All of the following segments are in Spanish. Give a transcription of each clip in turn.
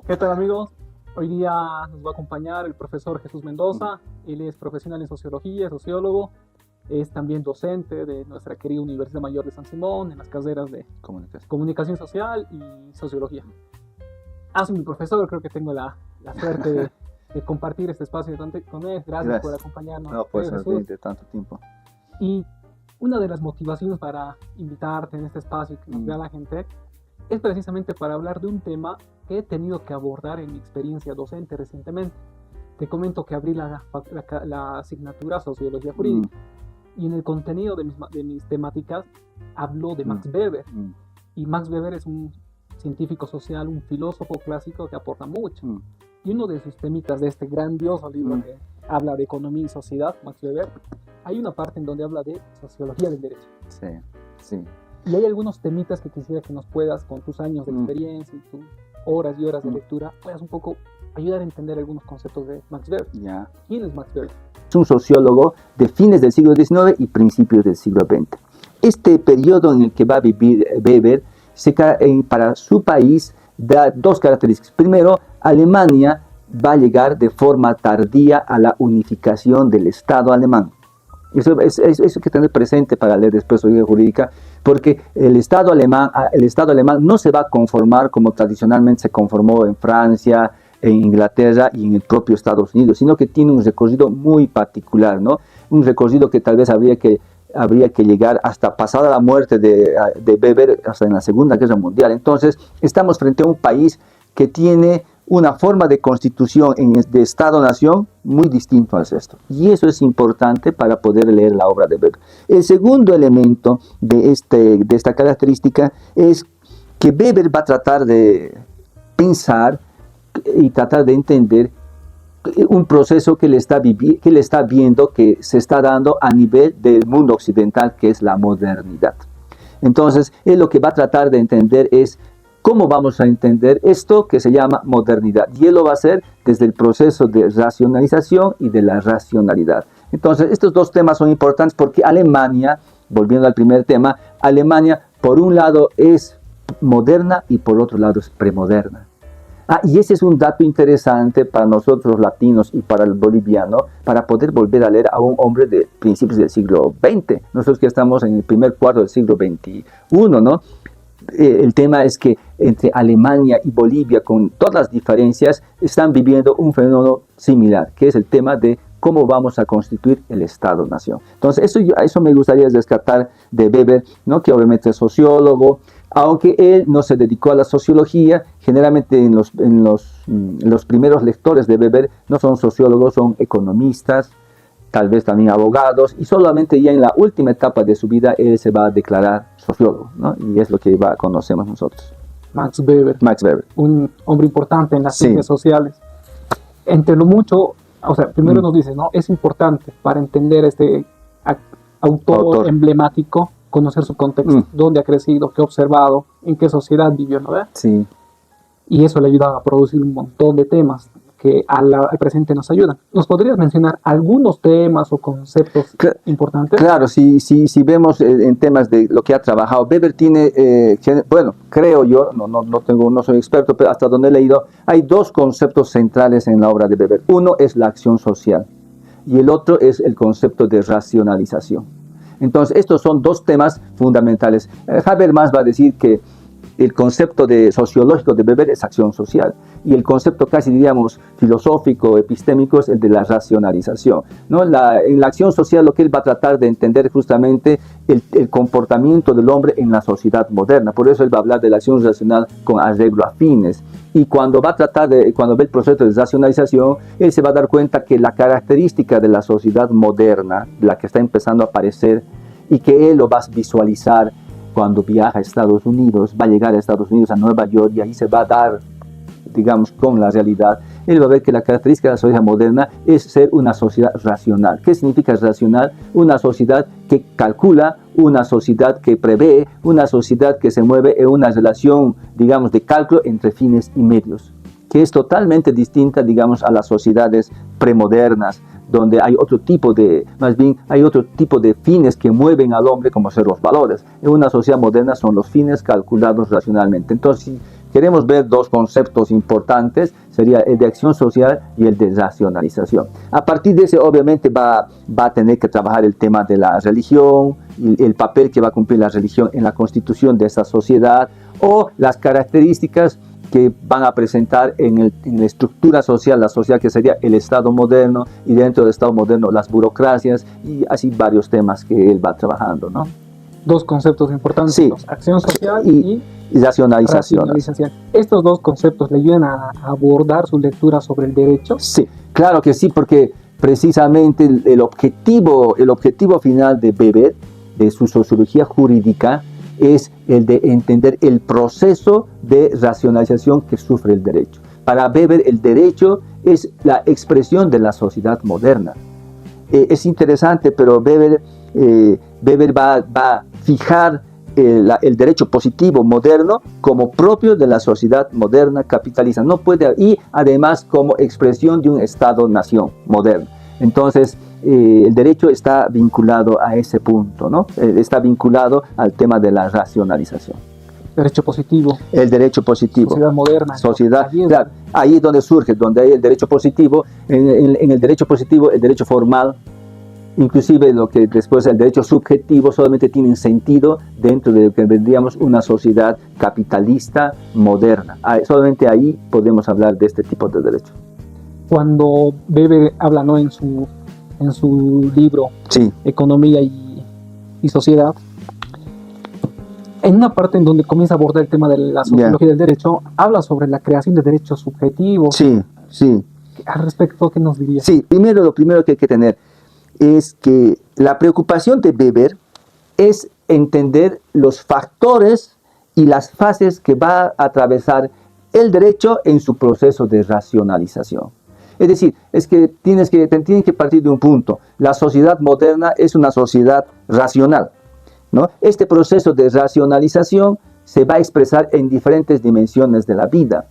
¿Qué tal, amigos? Hoy día nos va a acompañar el profesor Jesús Mendoza. Él es profesional en sociología, sociólogo, es también docente de nuestra querida Universidad Mayor de San Simón en las carreras de comunicación social y sociología. Mi profesor, creo que tengo la suerte de compartir este espacio con él. Gracias por acompañarnos. No, pues de tanto tiempo. Y una de las motivaciones para invitarte en este espacio y que nos vea la gente es precisamente para hablar de un tema que he tenido que abordar en mi experiencia docente recientemente. Te comento que abrí la asignatura Sociología Jurídica y en el contenido de mis temáticas habló de Max Weber. Y Max Weber es un científico social, un filósofo clásico que aporta mucho. Y uno de sus temitas de este grandioso libro que habla de economía y sociedad, Max Weber, hay una parte en donde habla de sociología del derecho. Sí, sí. Y hay algunos temitas que quisiera que nos puedas, con tus años de experiencia y tus horas y horas de lectura, puedas un poco ayudar a entender algunos conceptos de Max Weber. Ya. ¿Quién es Max Weber? Es un sociólogo de fines del siglo XIX y principios del siglo XX. Este periodo en el que va a vivir Weber, para su país, da dos características. Primero, Alemania va a llegar de forma tardía a la unificación del Estado alemán. Eso hay que tener presente para leer después Sociología Jurídica, porque el Estado alemán no se va a conformar como tradicionalmente se conformó en Francia, en Inglaterra y en el propio Estados Unidos, sino que tiene un recorrido muy particular, ¿no? Un recorrido que tal vez habría que llegar hasta pasada la muerte de Weber, hasta en la Segunda Guerra Mundial. Entonces, estamos frente a un país que tiene una forma de constitución de Estado-Nación muy distinto al resto. Y eso es importante para poder leer la obra de Weber. El segundo elemento de esta característica es que Weber va a tratar de pensar y tratar de entender un proceso que le está viendo, que se está dando a nivel del mundo occidental, que es la modernidad. Entonces, él lo que va a tratar de entender es cómo vamos a entender esto que se llama modernidad. Y él lo va a hacer desde el proceso de racionalización y de la racionalidad. Entonces, estos dos temas son importantes porque Alemania, volviendo al primer tema, Alemania por un lado es moderna y por otro lado es premoderna. Y ese es un dato interesante para nosotros latinos y para el boliviano, para poder volver a leer a un hombre de principios del siglo XX. Nosotros que estamos en el primer cuarto del siglo XXI, ¿no? El tema es que entre Alemania y Bolivia, con todas las diferencias, están viviendo un fenómeno similar, que es el tema de cómo vamos a constituir el Estado-Nación. Entonces, eso me gustaría rescatar de Weber, ¿no? Que obviamente es sociólogo, aunque él no se dedicó a la sociología. Generalmente en los primeros lectores de Weber no son sociólogos, son economistas, tal vez también abogados, y solamente ya en la última etapa de su vida él se va a declarar sociólogo, ¿no? Y es lo que conocemos nosotros. Max Weber. Un hombre importante en las ciencias sociales. Entre lo mucho, primero nos dice, ¿no? Es importante para entender este autor emblemático, conocer su contexto, dónde ha crecido, qué ha observado, en qué sociedad vivió, ¿no? Sí. Y eso le ayuda a producir un montón de temas que al presente nos ayudan. ¿Nos podrías mencionar algunos temas o conceptos importantes? Claro, si vemos en temas de lo que ha trabajado, Weber tiene, creo yo, no soy experto, pero hasta donde he leído, hay dos conceptos centrales en la obra de Weber. Uno es la acción social y el otro es el concepto de racionalización. Entonces, estos son dos temas fundamentales. Habermas va a decir que el concepto sociológico de Weber es acción social y el concepto casi diríamos filosófico, epistémico es el de la racionalización, ¿no? En la acción social lo que él va a tratar de entender justamente el comportamiento del hombre en la sociedad moderna. Por eso él va a hablar de la acción racional con arreglo a fines. Y cuando ve el proceso de racionalización, él se va a dar cuenta que la característica de la sociedad moderna, la que está empezando a aparecer y que él lo va a visualizar cuando viaja a Estados Unidos, va a llegar a Estados Unidos, a Nueva York, y ahí se va a dar, digamos, con la realidad. Él va a ver que la característica de la sociedad moderna es ser una sociedad racional. ¿Qué significa racional? Una sociedad que calcula, una sociedad que prevé, una sociedad que se mueve en una relación, digamos, de cálculo entre fines y medios, que es totalmente distinta, digamos, a las sociedades premodernas, donde hay otro tipo de fines que mueven al hombre, como ser los valores. En una sociedad moderna son los fines calculados racionalmente. Entonces, queremos ver dos conceptos importantes, sería el de acción social y el de racionalización. A partir de ese, obviamente, va a tener que trabajar el tema de la religión, y el papel que va a cumplir la religión en la constitución de esa sociedad, o las características que van a presentar en la estructura social, la sociedad que sería el Estado moderno, y dentro del Estado moderno las burocracias, y así varios temas que él va trabajando, ¿no? Dos conceptos importantes, Sí. acción social y racionalización. ¿Estos dos conceptos le ayudan a abordar su lectura sobre el derecho? Sí, claro que sí, porque precisamente el objetivo final de Weber, de su sociología jurídica, es el de entender el proceso de racionalización que sufre el derecho. Para Weber, el derecho es la expresión de la sociedad moderna. Es interesante, pero Weber va a fijar el derecho positivo moderno como propio de la sociedad moderna capitalista. No puede, y además como expresión de un Estado-nación moderno. Entonces, el derecho está vinculado a ese punto, ¿no? Está vinculado al tema de la racionalización. Derecho positivo. El derecho positivo. Sociedad moderna. Sociedad, claro, ahí es donde surge, donde hay el derecho positivo. En el derecho positivo, el derecho formal, inclusive lo que después el derecho subjetivo, solamente tienen sentido dentro de lo que vendríamos una sociedad capitalista moderna. Solamente ahí podemos hablar de este tipo de derecho. Cuando Weber habla, ¿no?, en su libro, sí, Economía y Sociedad, en una parte en donde comienza a abordar el tema de la sociología del derecho, habla sobre la creación de derechos subjetivos. Sí, sí. Al respecto, ¿qué nos diría? Sí, lo primero que hay que tener es que la preocupación de Weber es entender los factores y las fases que va a atravesar el derecho en su proceso de racionalización. Es decir, es que tienen que partir de un punto. La sociedad moderna es una sociedad racional, ¿no? Este proceso de racionalización se va a expresar en diferentes dimensiones de la vida.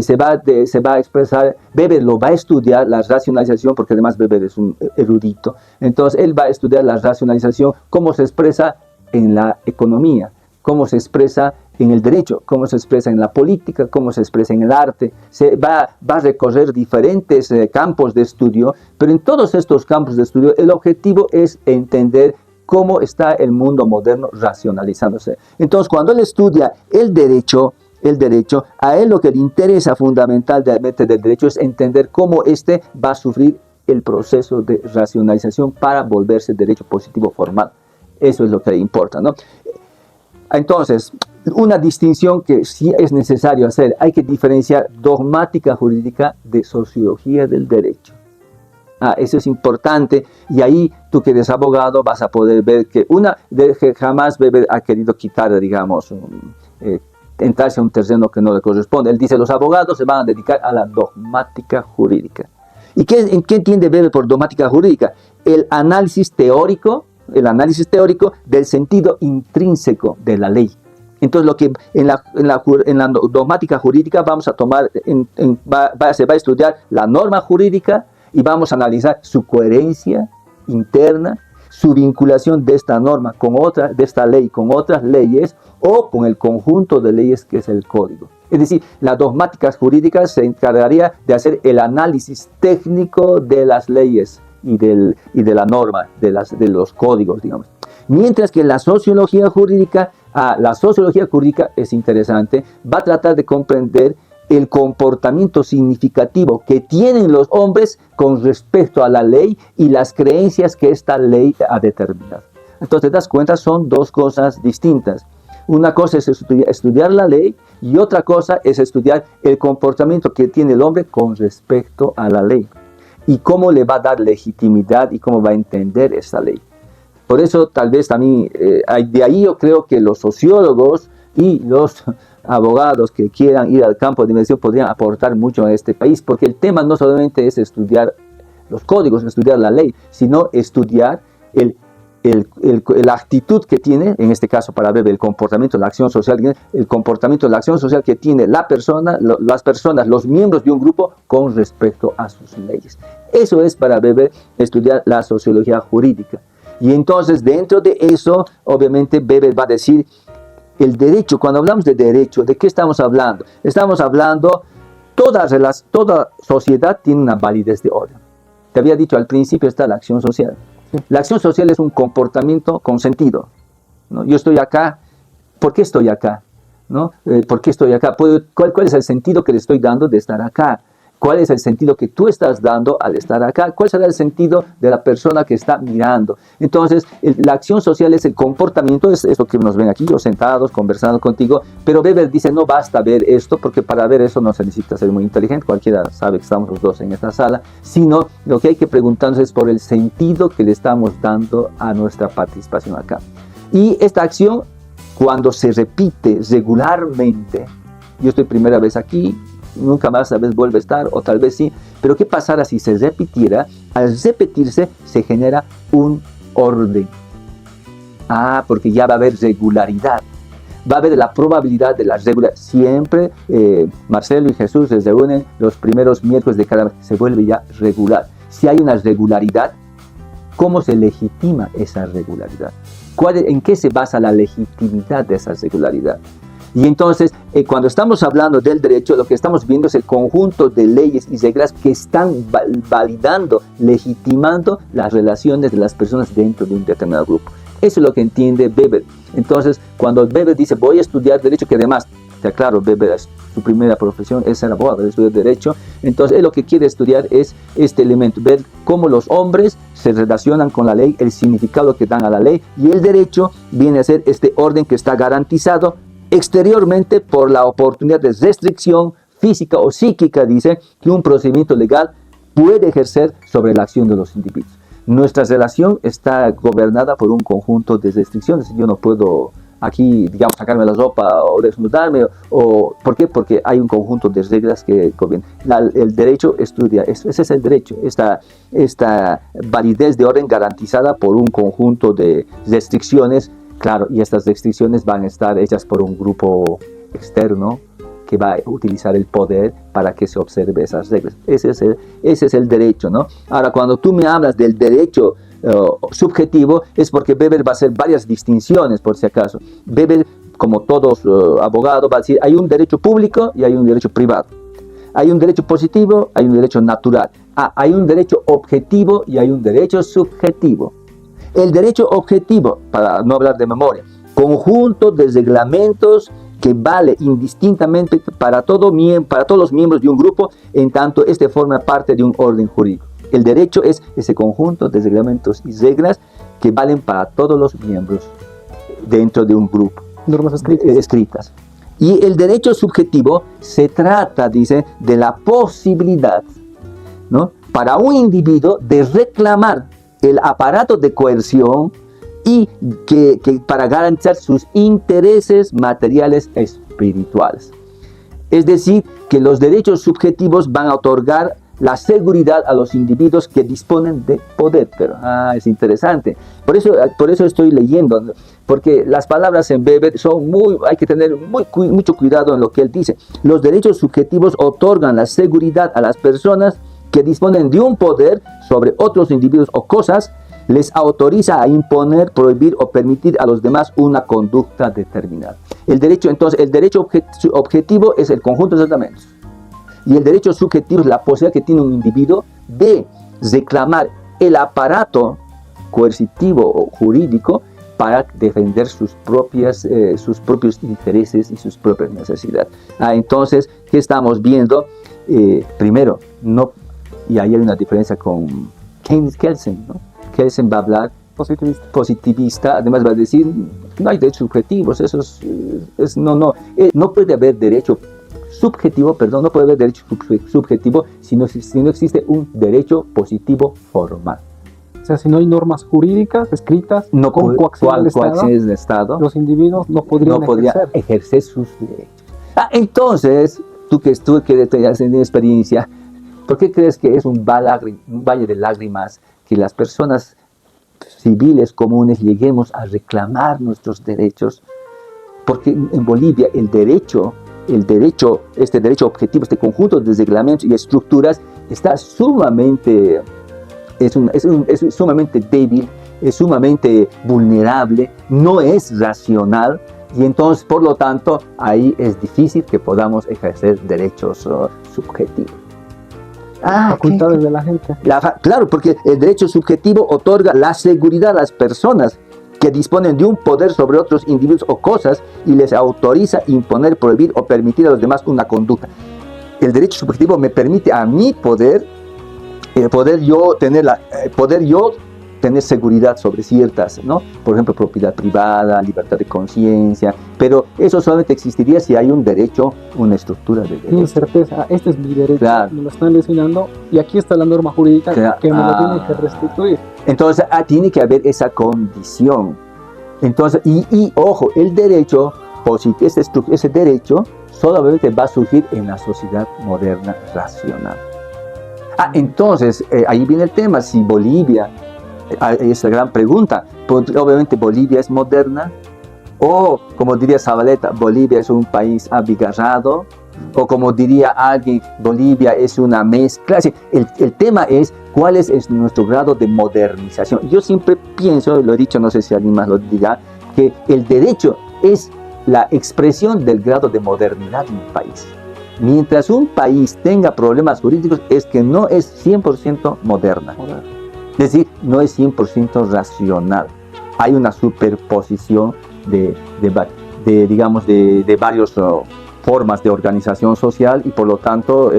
Se va a expresar, Weber lo va a estudiar, la racionalización, porque además Weber es un erudito. Entonces, él va a estudiar la racionalización, cómo se expresa en la economía, cómo se expresa en el derecho, cómo se expresa en la política, cómo se expresa en el arte. Se va a recorrer diferentes campos de estudio, pero en todos estos campos de estudio el objetivo es entender cómo está el mundo moderno racionalizándose. Entonces, cuando él estudia el derecho, a él lo que le interesa fundamentalmente del derecho es entender cómo éste va a sufrir el proceso de racionalización para volverse derecho positivo formal. Eso es lo que le importa, ¿no? Entonces, una distinción que sí es necesario hacer, hay que diferenciar dogmática jurídica de sociología del derecho. Eso es importante, y ahí tú que eres abogado vas a poder ver que jamás Weber ha querido quitar, digamos, entrarse a un terreno que no le corresponde. Él dice, los abogados se van a dedicar a la dogmática jurídica. ¿Y qué entiende Weber por dogmática jurídica? El análisis teórico del sentido intrínseco de la ley. Entonces, lo que en la dogmática jurídica vamos a tomar, se va a estudiar la norma jurídica y vamos a analizar su coherencia interna, su vinculación de esta norma de esta ley con otras leyes o con el conjunto de leyes que es el código. Es decir, la dogmática jurídica se encargaría de hacer el análisis técnico de las leyes y de la norma, de los códigos, digamos. Mientras que la sociología jurídica es interesante, va a tratar de comprender el comportamiento significativo que tienen los hombres con respecto a la ley y las creencias que esta ley ha determinado. Entonces, te das cuenta, son dos cosas distintas. Una cosa es estudiar la ley y otra cosa es estudiar el comportamiento que tiene el hombre con respecto a la ley y cómo le va a dar legitimidad y cómo va a entender esa ley. Por eso, tal vez también, de ahí yo creo que los sociólogos y los abogados que quieran ir al campo de investigación podrían aportar mucho a este país, porque el tema no solamente es estudiar los códigos, estudiar la ley, sino estudiar la actitud que tiene, en este caso para ver el comportamiento, la acción social, el comportamiento de la acción social que tiene las personas, los miembros de un grupo con respecto a sus leyes. Eso es para Weber estudiar la sociología jurídica. Y entonces dentro de eso, obviamente Weber va a decir, el derecho, cuando hablamos de derecho, ¿de qué estamos hablando? Estamos hablando, toda sociedad tiene una validez de orden. Te había dicho al principio está la acción social. La acción social es un comportamiento con sentido, ¿no? Yo estoy acá, ¿por qué estoy acá? ¿No? ¿Por qué estoy acá? ¿Cuál es el sentido que le estoy dando de estar acá? ¿Cuál es el sentido que tú estás dando al estar acá? ¿Cuál será el sentido de la persona que está mirando? Entonces, la acción social es el comportamiento, es lo que nos ven aquí, yo sentados, conversando contigo, pero Weber dice, no basta ver esto, porque para ver eso no se necesita ser muy inteligente, cualquiera sabe que estamos los dos en esta sala, sino lo que hay que preguntarnos es por el sentido que le estamos dando a nuestra participación acá. Y esta acción, cuando se repite regularmente, yo estoy primera vez aquí, nunca más tal vez vuelve a estar, o tal vez sí, pero ¿qué pasará si se repitiera? Al repetirse se genera un orden. Porque ya va a haber regularidad, va a haber la probabilidad de la regularidad. Siempre Marcelo y Jesús se reúnen los primeros miércoles de cada mes, se vuelve ya regular. Si hay una regularidad, ¿cómo se legitima esa regularidad? ¿En qué se basa la legitimidad de esa regularidad? Y entonces, cuando estamos hablando del derecho, lo que estamos viendo es el conjunto de leyes y reglas que están validando, legitimando las relaciones de las personas dentro de un determinado grupo. Eso es lo que entiende Weber. Entonces, cuando Weber dice, voy a estudiar derecho, que además, te aclaro, Weber, su primera profesión es ser abogado, estudiar derecho. Entonces, él lo que quiere estudiar es este elemento, ver cómo los hombres se relacionan con la ley, el significado que dan a la ley, y el derecho viene a ser este orden que está garantizado exteriormente por la oportunidad de restricción física o psíquica, dice, que un procedimiento legal puede ejercer sobre la acción de los individuos. Nuestra relación está gobernada por un conjunto de restricciones. Yo no puedo aquí, digamos, sacarme la ropa o desnudarme. ¿Por qué? Porque hay un conjunto de reglas que gobiernan. El derecho estudia, ese es el derecho, esta validez de orden garantizada por un conjunto de restricciones. Claro, y estas restricciones van a estar hechas por un grupo externo que va a utilizar el poder para que se observe esas reglas. Ese es el derecho, ¿no? Ahora, cuando tú me hablas del derecho subjetivo, es porque Weber va a hacer varias distinciones, por si acaso. Weber, como todos abogados, va a decir, hay un derecho público y hay un derecho privado. Hay un derecho positivo, hay un derecho natural. Hay un derecho objetivo y hay un derecho subjetivo. El derecho objetivo, para no hablar de memoria, conjunto de reglamentos que vale indistintamente para todos los miembros de un grupo, en tanto este forma parte de un orden jurídico. El derecho es ese conjunto de reglamentos y reglas que valen para todos los miembros dentro de un grupo. Normas escritas. Y el derecho subjetivo se trata, dice, de la posibilidad, ¿no?, para un individuo de reclamar el aparato de coerción y que para garantizar sus intereses materiales espirituales. Es decir, que los derechos subjetivos van a otorgar la seguridad a los individuos que disponen de poder. Pero, es interesante. Por eso estoy leyendo, porque las palabras en Weber son hay que tener mucho cuidado en lo que él dice. Los derechos subjetivos otorgan la seguridad a las personas que disponen de un poder sobre otros individuos o cosas, les autoriza a imponer, prohibir o permitir a los demás una conducta determinada. El derecho objetivo es el conjunto de reglamentos. Y el derecho subjetivo es la posibilidad que tiene un individuo de reclamar el aparato coercitivo o jurídico para defender sus propios intereses y sus propias necesidades. Entonces, ¿qué estamos viendo? Primero, y ahí hay una diferencia con Kelsen, ¿no? Kelsen va a hablar positivista, además va a decir, no hay derechos subjetivos, no puede haber derecho subjetivo, no puede haber derecho subjetivo si no existe un derecho positivo formal. O sea, si no hay normas jurídicas escritas, con coacciones del Estado, los individuos no podrían ejercer sus derechos. Entonces, tú que has tenido experiencia, ¿por qué crees que es un valle de lágrimas que las personas civiles comunes lleguemos a reclamar nuestros derechos? Porque en Bolivia este derecho objetivo, este conjunto de reglamentos y estructuras está sumamente débil, es sumamente vulnerable, no es racional, Y entonces, por lo tanto, ahí es difícil que podamos ejercer derechos subjetivos. Facultades de la gente. Claro, porque el derecho subjetivo otorga la seguridad a las personas que disponen de un poder sobre otros individuos o cosas y les autoriza imponer, prohibir o permitir a los demás una conducta. El derecho subjetivo me permite a mí poder yo tener seguridad sobre ciertas, ¿no? Por ejemplo, propiedad privada, libertad de conciencia, pero eso solamente existiría si hay un derecho, una estructura de derecho. Sin certeza, este es mi derecho, Claro. me lo están lesionando y aquí está la norma jurídica que me lo tiene que restituir. Entonces, tiene que haber esa condición. Entonces, y ojo, el derecho, ese derecho solamente va a surgir en la sociedad moderna racional. Entonces, ahí viene el tema, si Bolivia, esa gran pregunta, obviamente Bolivia es moderna, o como diría Zabaleta, Bolivia es un país abigarrado, o como diría alguien, Bolivia es una mezcla. El tema es cuál es nuestro grado de modernización. Yo siempre pienso, lo he dicho, no sé si alguien más lo dirá, que el derecho es la expresión del grado de modernidad de un país. Mientras un país tenga problemas jurídicos, es que no es 100% moderna. Es decir, no es 100% racional. Hay una superposición de varias formas de organización social y por lo tanto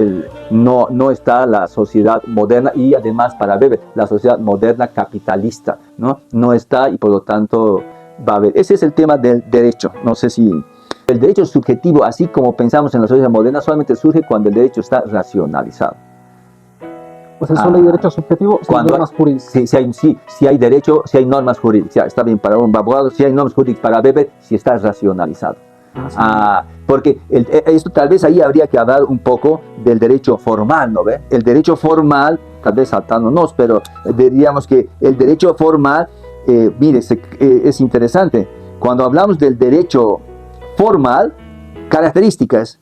no está la sociedad moderna y además para Weber, la sociedad moderna capitalista, no está y por lo tanto va a haber. Ese es el tema del derecho. No sé si el derecho subjetivo, así como pensamos en la sociedad moderna, solamente surge cuando el derecho está racionalizado. O sea, solo hay derecho subjetivo sin normas jurídicas. Si hay derecho, si hay normas jurídicas. Está bien para un abogado, si hay normas jurídicas para Weber, si está racionalizado. Porque esto tal vez ahí habría que hablar un poco del derecho formal, ¿no ve? El derecho formal, tal vez saltándonos, pero diríamos que el derecho formal, es interesante. Cuando hablamos del derecho formal, características,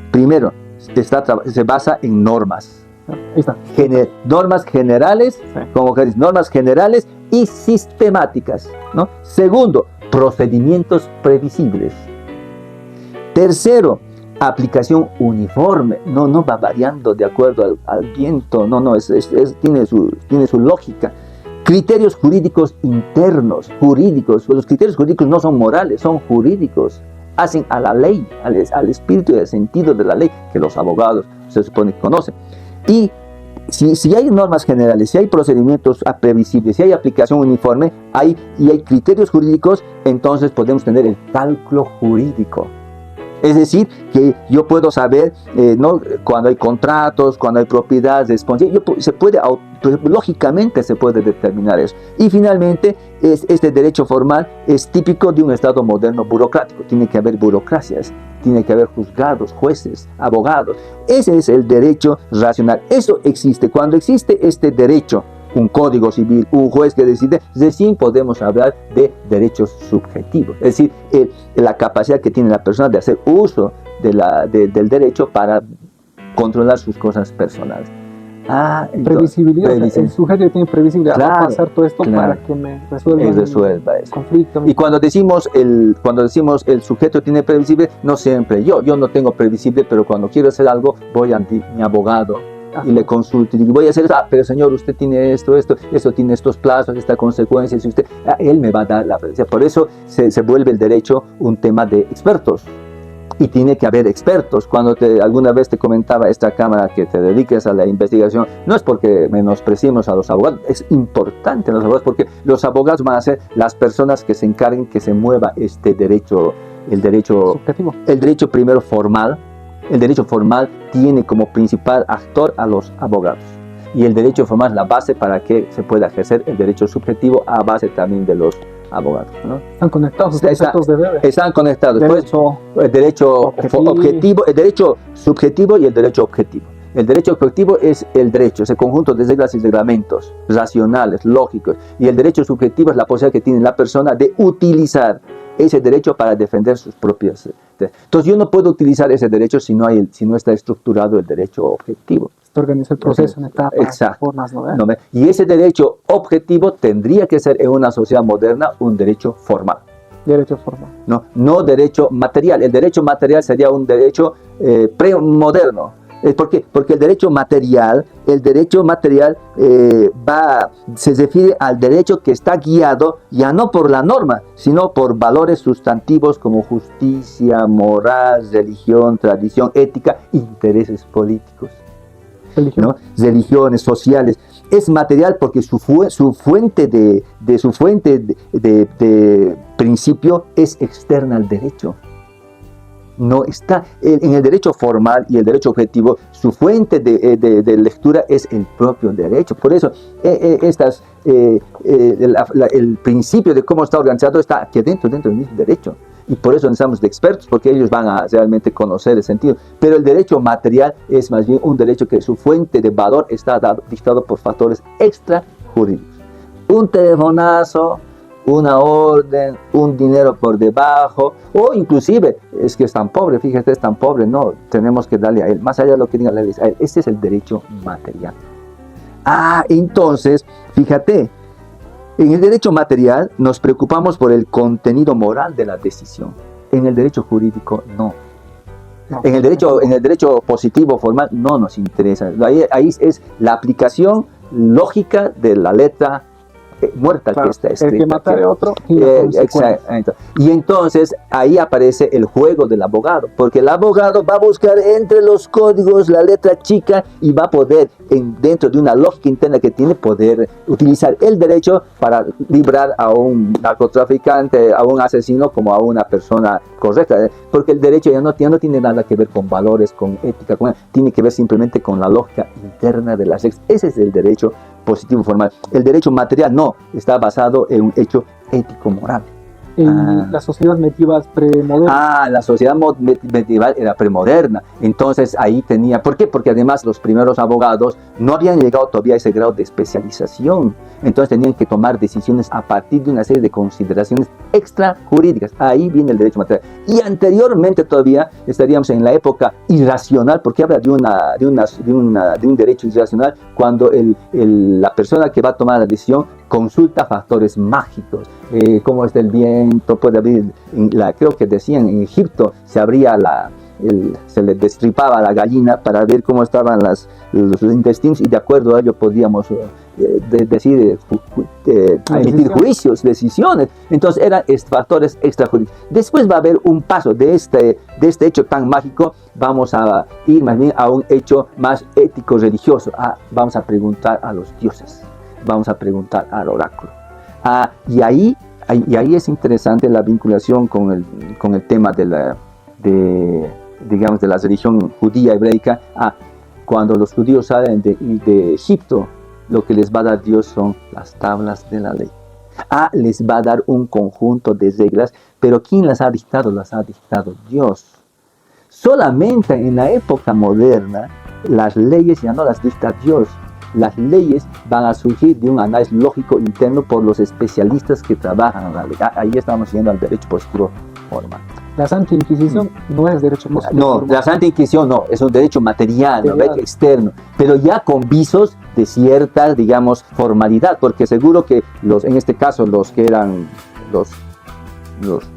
primero, se basa en normas. Ahí está. Normas generales, normas generales y sistemáticas, ¿no? Segundo, procedimientos previsibles. Tercero, aplicación uniforme, no va variando de acuerdo al viento, tiene su lógica. Criterios jurídicos internos, los criterios jurídicos no son morales, son jurídicos, hacen a la ley, al espíritu y al sentido de la ley que los abogados se supone que conocen. Y si hay normas generales, si hay procedimientos previsibles, si hay aplicación uniforme, y hay criterios jurídicos, entonces podemos tener el cálculo jurídico. Es decir, que yo puedo saber cuando hay contratos, cuando hay propiedades, lógicamente se puede determinar eso. Y finalmente, este derecho formal es típico de un Estado moderno burocrático. Tiene que haber burocracias, tiene que haber juzgados, jueces, abogados. Ese es el derecho racional. Eso existe. Cuando existe este derecho, un código civil, un juez que decide, recién podemos hablar de derechos subjetivos. Es decir, la capacidad que tiene la persona de hacer uso del derecho para controlar sus cosas personales. Previsibilidad. El sujeto tiene previsibilidad. Va a pasar todo esto para que me resuelva el conflicto. Y cuando decimos el sujeto tiene previsible, no siempre yo no tengo previsible, pero cuando quiero hacer algo voy ante mi abogado y le consulto y digo, voy a hacer eso, pero señor, usted tiene esto tiene estos plazos, esta consecuencia, él me va a dar la previsibilidad. Por eso se vuelve el derecho un tema de expertos. Y tiene que haber expertos. Cuando alguna vez te comentaba esta cámara que te dediques a la investigación, no es porque menospreciemos a los abogados, es importante los abogados, porque los abogados van a ser las personas que se encarguen que se mueva este derecho, el derecho subjetivo. El derecho primero formal. El derecho formal tiene como principal actor a los abogados. Y el derecho formal es la base para que se pueda ejercer el derecho subjetivo a base también de los abogados, ¿no? Están conectados los conceptos de Weber. Están conectados. El derecho objetivo, el derecho subjetivo y el derecho objetivo. El derecho objetivo es el derecho, ese conjunto de reglas y reglamentos racionales, lógicos. Y el derecho subjetivo es la posibilidad que tiene la persona de utilizar ese derecho para defender sus propios derechos. Entonces yo no puedo utilizar ese derecho si no está estructurado el derecho objetivo. Se organiza el proceso en etapas, formas, ¿no? Y ese derecho objetivo tendría que ser en una sociedad moderna un derecho formal. Derecho formal. No derecho material. El derecho material sería un derecho premoderno. ¿Por qué? Porque el derecho material se refiere al derecho que está guiado ya no por la norma, sino por valores sustantivos como justicia, moral, religión, tradición, ética, intereses políticos, ¿no? Religiones, sociales. Es material porque su fuente de principio es externa al derecho. No está en el derecho formal y el derecho objetivo, su fuente de lectura es el propio derecho. Por eso el principio de cómo está organizado está aquí dentro del mismo derecho. Y por eso necesitamos de expertos, porque ellos van a realmente conocer el sentido. Pero el derecho material es más bien un derecho que su fuente de valor está dictado por factores extrajurídicos. Un telefonazo, una orden, un dinero por debajo, o inclusive, es que es tan pobre, fíjate, es tan pobre, no, tenemos que darle a él, más allá de lo que diga la ley, a él. Este es el derecho material. Entonces, fíjate, en el derecho material nos preocupamos por el contenido moral de la decisión. En el derecho jurídico, no. En el derecho positivo, formal, no nos interesa. Ahí es la aplicación lógica de la letra muerta, claro, que está escrita. El que matare a otro. Y entonces ahí aparece el juego del abogado, porque el abogado va a buscar entre los códigos la letra chica y va a poder, dentro de una lógica interna que tiene, poder utilizar el derecho para librar a un narcotraficante, a un asesino, como a una persona correcta, porque el derecho ya no tiene nada que ver con valores, con ética, tiene que ver simplemente con la lógica interna de las leyes. Ese es el derecho positivo formal. El derecho material no, está basado en un hecho ético-moral. En la sociedad medieval premoderna. La sociedad medieval era premoderna. Entonces ahí tenía... ¿Por qué? Porque además los primeros abogados no habían llegado todavía a ese grado de especialización. Entonces tenían que tomar decisiones a partir de una serie de consideraciones extrajurídicas. Ahí viene el derecho material. Y anteriormente todavía estaríamos en la época irracional, porque habla de un derecho irracional cuando la persona que va a tomar la decisión consulta factores mágicos, cómo está el viento, puede abrir, creo que decían en Egipto, se le destripaba la gallina para ver cómo estaban los intestinos y de acuerdo a ello podíamos emitir juicios, decisiones. Entonces eran factores extrajurídicos. Después va a haber un paso de este hecho tan mágico, vamos a ir más bien a un hecho más ético-religioso. Vamos a preguntar a los dioses. Vamos a preguntar al oráculo. Y ahí es interesante la vinculación con el tema de la religión judía hebreica. Cuando los judíos salen de Egipto, lo que les va a dar Dios son las tablas de la ley. Les va a dar un conjunto de reglas, pero ¿quién las ha dictado? Las ha dictado Dios. Solamente en la época moderna, las leyes ya no las dicta Dios. Las leyes van a surgir de un análisis lógico interno por los especialistas que trabajan en la ley. Ahí estamos yendo al derecho positivo formal. La Santa Inquisición no es derecho positivo formal. No, la Santa Inquisición no, es un derecho material, ¿no? Externo, pero ya con visos de cierta, digamos, formalidad, porque seguro que en este caso los que eran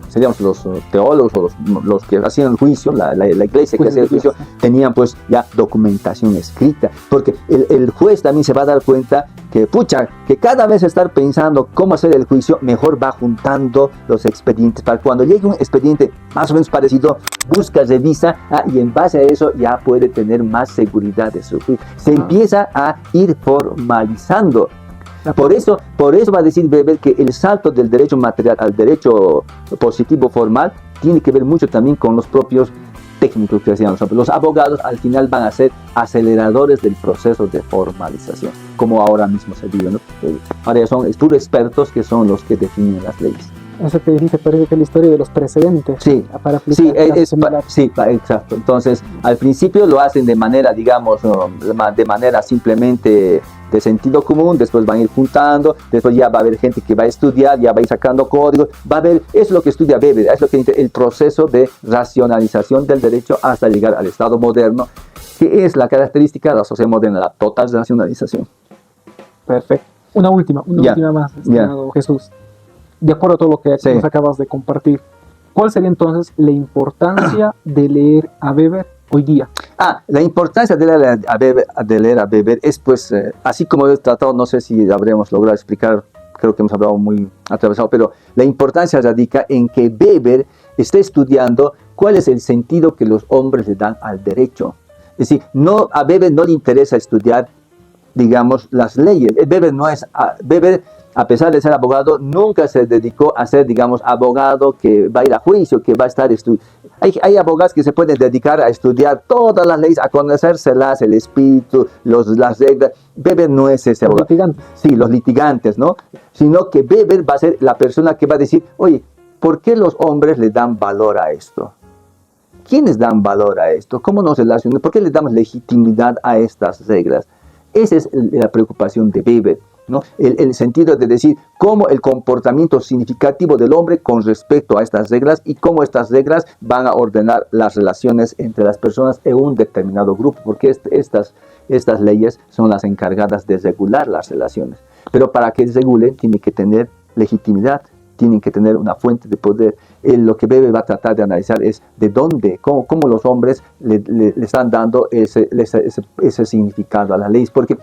seríamos los teólogos o los que hacían el juicio, la iglesia que hacía el juicio, tenían pues ya documentación escrita, porque el juez también se va a dar cuenta que cada vez estar pensando cómo hacer el juicio, mejor va juntando los expedientes, para cuando llegue un expediente más o menos parecido, busca, revisa, y en base a eso ya puede tener más seguridad de su juicio. Se empieza a ir formalizando. Por eso va a decir Weber que el salto del derecho material al derecho positivo formal tiene que ver mucho también con los propios técnicos que decían los abogados. Al final van a ser aceleradores del proceso de formalización, como ahora mismo se vive, ¿no? Ahora ya son puros expertos que son los que definen las leyes. Eso que dice, parece que es la historia de los precedentes. Sí, para exacto. Entonces, al principio lo hacen de manera, digamos, de manera simplemente de sentido común, después van a ir juntando, después ya va a haber gente que va a estudiar, ya va a ir sacando códigos, va a haber, es lo que estudia Weber, es lo que dice el proceso de racionalización del derecho hasta llegar al Estado moderno, que es la característica de la sociedad moderna, la total racionalización. Perfecto. Una última más, estimado Jesús. de acuerdo a todo lo que Sí. nos acabas de compartir, ¿cuál sería entonces la importancia de leer a Weber hoy día? La importancia de leer a Weber es, pues, así como he tratado, no sé si habremos logrado explicar, creo que hemos hablado muy atravesado, pero la importancia radica en que Weber está estudiando cuál es el sentido que los hombres le dan al derecho. Es decir, a Weber no le interesa estudiar, digamos, las leyes. Weber, a pesar de ser abogado, nunca se dedicó a ser, digamos, abogado que va a ir a juicio, que va a estar estudiando. Hay abogados que se pueden dedicar a estudiar todas las leyes, a conocérselas, el espíritu, las reglas. Weber no es ese abogado. Los litigantes. Sí, los litigantes, ¿no? Sino que Weber va a ser la persona que va a decir, oye, ¿por qué los hombres le dan valor a esto? ¿Quiénes dan valor a esto? ¿Cómo nos relacionamos? ¿Por qué le damos legitimidad a estas reglas? Esa es la preocupación de Weber, ¿no? El sentido de decir cómo el comportamiento significativo del hombre con respecto a estas reglas y cómo estas reglas van a ordenar las relaciones entre las personas en un determinado grupo, porque estas leyes son las encargadas de regular las relaciones. Pero para que regulen, tiene que tener legitimidad, tienen que tener una fuente de poder. Lo que Weber va a tratar de analizar es de dónde, cómo los hombres le están dando ese significado a las leyes, porque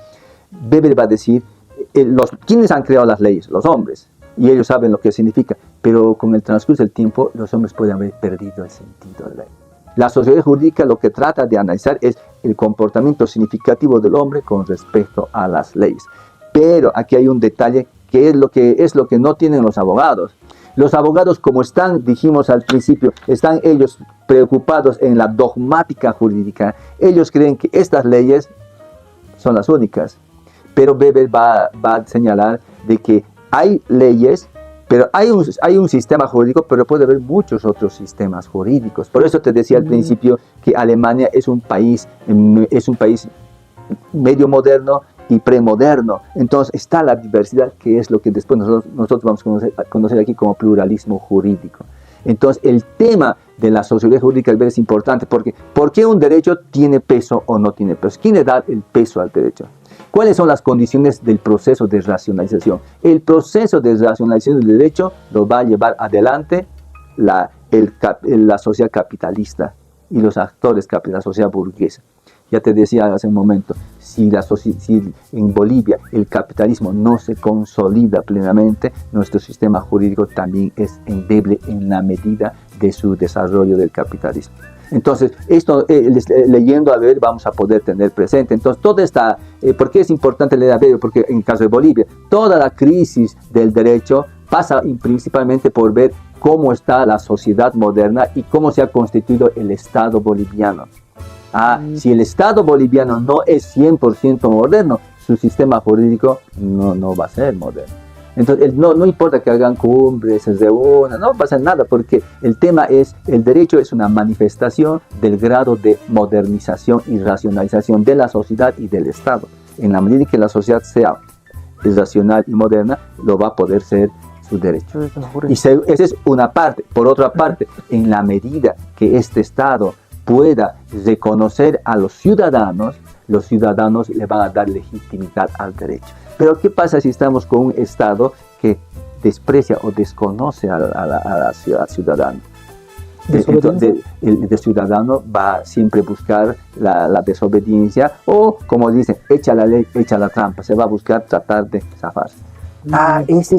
Weber va a decir, ¿quiénes han creado las leyes? Los hombres, y ellos saben lo que significa, pero con el transcurso del tiempo los hombres pueden haber perdido el sentido de la ley. La sociología jurídica lo que trata de analizar es el comportamiento significativo del hombre con respecto a las leyes. Pero aquí hay un detalle que es lo que no tienen los abogados. Los abogados, como dijimos al principio, están ellos preocupados en la dogmática jurídica. Ellos creen que estas leyes son las únicas. Pero Weber va a señalar de que hay leyes, pero hay un sistema jurídico, pero puede haber muchos otros sistemas jurídicos. Por eso te decía al principio que Alemania es un país medio moderno y premoderno. Entonces está la diversidad, que es lo que después nosotros vamos a conocer aquí como pluralismo jurídico. Entonces el tema de la sociología jurídica es importante, porque ¿por qué un derecho tiene peso o no tiene peso? ¿Quién le da el peso al derecho? ¿Cuáles son las condiciones del proceso de racionalización? El proceso de racionalización del derecho lo va a llevar adelante la sociedad capitalista y los actores capitalistas, la sociedad burguesa. Ya te decía hace un momento, si en Bolivia el capitalismo no se consolida plenamente, nuestro sistema jurídico también es endeble en la medida de su desarrollo del capitalismo. Entonces, esto leyendo a Weber vamos a poder tener presente. Entonces, ¿por qué es importante leer a Weber? Porque en el caso de Bolivia, toda la crisis del derecho pasa principalmente por ver cómo está la sociedad moderna y cómo se ha constituido el Estado boliviano. Si el Estado boliviano no es 100% moderno, su sistema jurídico no va a ser moderno. Entonces, no importa que hagan cumbres, se reúnan, no pasa nada, porque el tema es, el derecho es una manifestación del grado de modernización y racionalización de la sociedad y del Estado. En la medida que la sociedad sea racional y moderna, lo va a poder ser su derecho. Esa es una parte. Por otra parte, en la medida que este Estado pueda reconocer a los ciudadanos le van a dar legitimidad al derecho. Pero ¿qué pasa si estamos con un Estado que desprecia o desconoce al ciudadano? El ciudadano va a siempre buscar la desobediencia o, como dicen, echa la ley, echa la trampa, se va a buscar tratar de zafarse.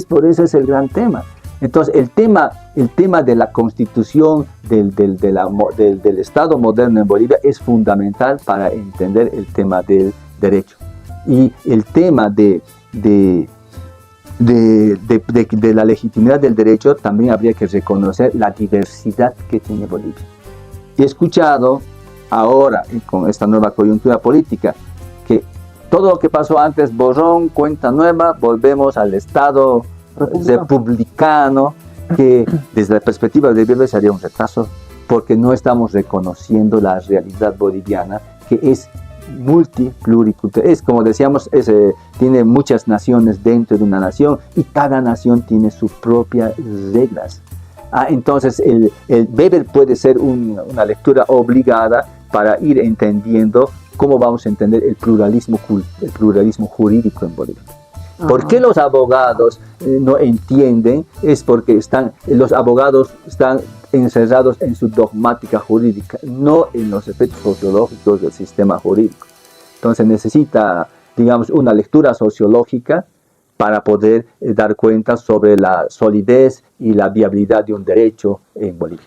Por eso es el gran tema. Entonces, el tema de la constitución del Estado moderno en Bolivia es fundamental para entender el tema del derecho. Y el tema de la legitimidad del derecho también habría que reconocer la diversidad que tiene Bolivia. He escuchado ahora, con esta nueva coyuntura política, que todo lo que pasó antes, borrón, cuenta nueva, volvemos al Estado republicano, que desde la perspectiva de Weber sería un retraso, porque no estamos reconociendo la realidad boliviana, que es multipluricultural. Es, como decíamos, tiene muchas naciones dentro de una nación y cada nación tiene sus propias reglas. Entonces, el Weber puede ser una lectura obligada para ir entendiendo cómo vamos a entender el pluralismo jurídico en Bolivia. ¿Por qué los abogados no entienden? Es porque los abogados están encerrados en su dogmática jurídica, no en los efectos sociológicos del sistema jurídico. Entonces necesita, digamos, una lectura sociológica para poder dar cuenta sobre la solidez y la viabilidad de un derecho en Bolivia.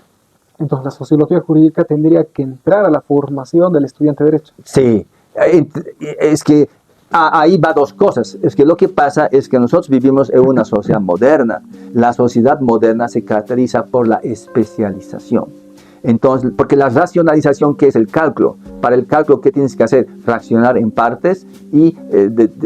Entonces la sociología jurídica tendría que entrar a la formación del estudiante de derecho. Sí, es que ahí va dos cosas. Es que lo que pasa es que nosotros vivimos en una sociedad moderna. La sociedad moderna se caracteriza por la especialización. Entonces, porque la racionalización, ¿qué es el cálculo? Para el cálculo, ¿qué tienes que hacer? Fraccionar en partes y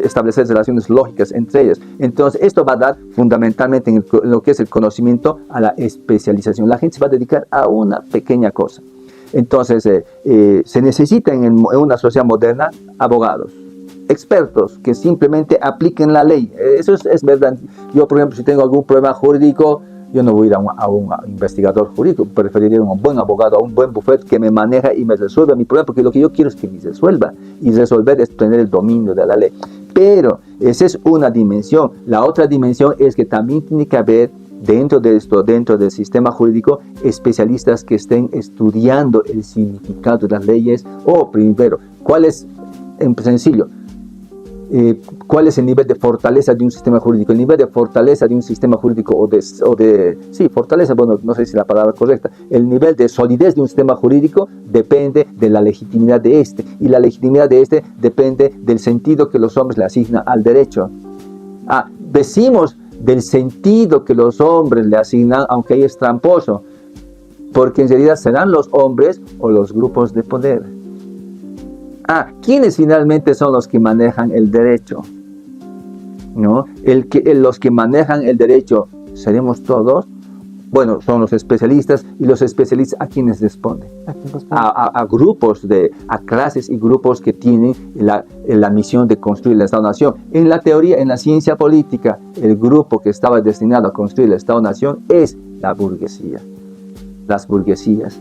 establecer relaciones lógicas entre ellas. Entonces, esto va a dar fundamentalmente en lo que es el conocimiento a la especialización. La gente se va a dedicar a una pequeña cosa. Entonces, se necesitan en una sociedad moderna abogados, expertos que simplemente apliquen la ley. Eso es verdad. Yo, por ejemplo, si tengo algún problema jurídico, yo no voy a ir a un investigador jurídico, preferiría un buen abogado, a un buen bufete que me maneja y me resuelva mi problema, porque lo que yo quiero es que me resuelva, y resolver es tener el dominio de la ley. Pero esa es una dimensión. La otra dimensión es que también tiene que haber dentro de esto, dentro del sistema jurídico, especialistas que estén estudiando el significado de las leyes, o primero, ¿cuál es, en sencillo, cuál es el nivel de fortaleza de un sistema jurídico? El nivel de fortaleza de un sistema jurídico fortaleza, bueno, no sé si es la palabra correcta. El nivel de solidez de un sistema jurídico depende de la legitimidad de este, y la legitimidad de este depende del sentido que los hombres le asignan al derecho. Decimos del sentido que los hombres le asignan, aunque ahí es tramposo, porque en realidad serán los hombres o los grupos de poder. ¿Quiénes finalmente son los que manejan el derecho? ¿No? Los que manejan el derecho, ¿seremos todos? Bueno, son los especialistas, y los especialistas, ¿a quiénes responden? A grupos, a clases y grupos que tienen la misión de construir el Estado-Nación. En la teoría, en la ciencia política, el grupo que estaba destinado a construir el Estado-Nación es la burguesía, las burguesías.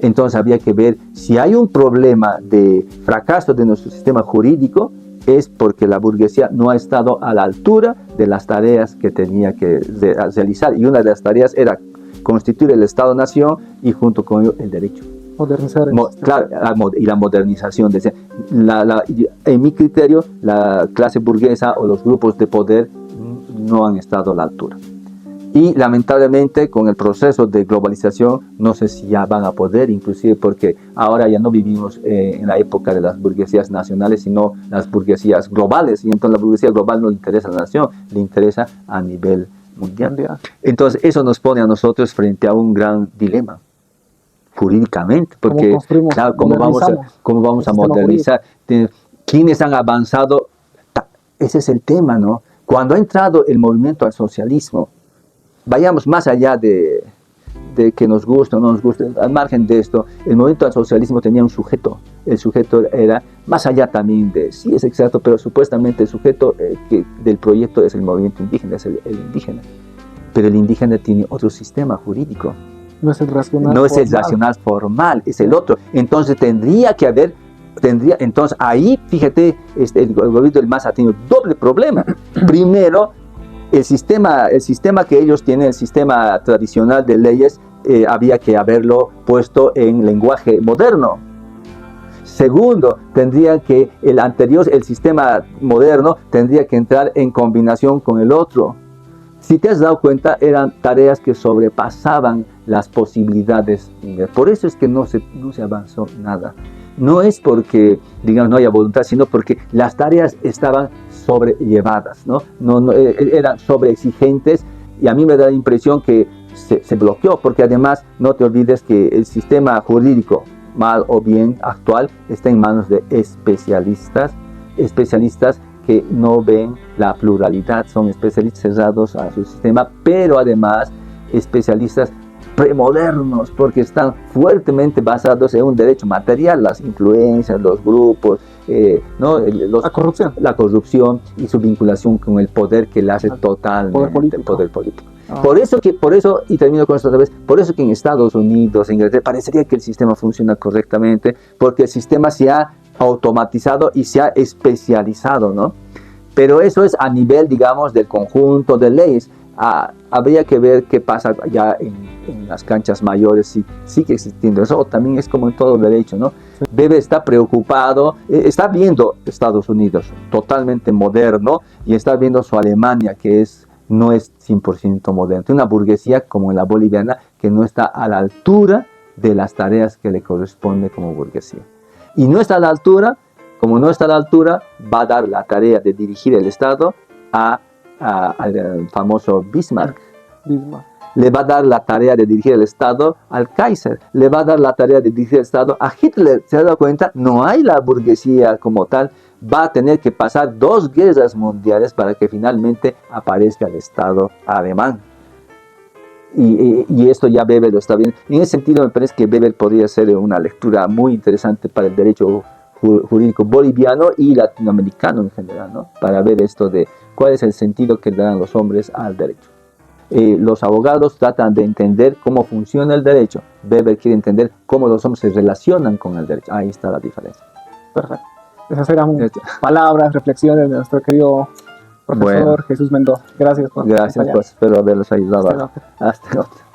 Entonces había que ver si hay un problema de fracaso de nuestro sistema jurídico, es porque la burguesía no ha estado a la altura de las tareas que tenía que realizar. Y una de las tareas era constituir el Estado-Nación y junto con ello el derecho. Modernizar. Claro, y la modernización. En mi criterio, la clase burguesa o los grupos de poder no han estado a la altura. Y lamentablemente con el proceso de globalización no sé si ya van a poder, inclusive porque ahora ya no vivimos en la época de las burguesías nacionales, sino las burguesías globales, y entonces la burguesía global no le interesa a la nación, le interesa a nivel mundial. Entonces eso nos pone a nosotros frente a un gran dilema jurídicamente, porque claro, ¿cómo vamos a modernizar? ¿Quiénes han avanzado? Ese es el tema, ¿no? Cuando ha entrado el movimiento al socialismo, vayamos más allá de que nos guste o no nos guste, al margen de esto, el movimiento al socialismo tenía un sujeto. El sujeto era, más allá también de, sí es exacto, pero supuestamente el sujeto del proyecto es el movimiento indígena, es el indígena. Pero el indígena tiene otro sistema jurídico. No es el racional formal. Es el racional formal, es el otro. Entonces entonces ahí, fíjate, el gobierno del MAS ha tenido doble problema. Primero, el sistema que ellos tienen, el sistema tradicional de leyes, había que haberlo puesto en lenguaje moderno. Segundo, el sistema moderno tendría que entrar en combinación con el otro. Si te has dado cuenta, eran tareas que sobrepasaban las posibilidades. Por eso es que no se avanzó nada. No es porque, digamos, no haya voluntad, sino porque las tareas estaban sobrellevadas, ¿no? Eran sobreexigentes, y a mí me da la impresión que se bloqueó, porque además no te olvides que el sistema jurídico, mal o bien actual, está en manos de especialistas que no ven la pluralidad, son especialistas cerrados a su sistema, pero además especialistas premodernos, porque están fuertemente basados en un derecho material, las influencias, los grupos, la corrupción y su vinculación con el poder, que le hace totalmente poder político. Por eso, y termino con esto otra vez, por eso que en Estados Unidos, en Inglaterra, parecería que el sistema funciona correctamente, porque el sistema se ha automatizado y se ha especializado, ¿no? Pero eso es a nivel, digamos, del conjunto de leyes. Habría que ver qué pasa ya en las canchas mayores, si sigue existiendo eso, o también es como en todo derecho, ¿no? Weber está preocupado, está viendo Estados Unidos totalmente moderno y está viendo su Alemania, que no es 100% moderna. Tiene una burguesía como la boliviana que no está a la altura de las tareas que le corresponde como burguesía. Y no está a la altura, como no está a la altura, va a dar la tarea de dirigir el Estado al famoso Bismarck. Le va a dar la tarea de dirigir el Estado al Kaiser, le va a dar la tarea de dirigir el Estado a Hitler. ¿Se ha dado cuenta? No hay la burguesía como tal, va a tener que pasar 2 guerras mundiales para que finalmente aparezca el Estado alemán. Y esto ya Weber lo está viendo. En ese sentido me parece que Weber podría ser una lectura muy interesante para el derecho jurídico boliviano y latinoamericano en general, ¿no? Para ver esto de cuál es el sentido que le dan los hombres al derecho. Los abogados tratan de entender cómo funciona el derecho. Weber quiere entender cómo los hombres se relacionan con el derecho. Ahí está la diferencia. Perfecto. Esas eran palabras, reflexiones de nuestro querido profesor Jesús Mendoza. Gracias por Gracias, pues, espero haberlos ayudado. Hasta luego. Hasta luego.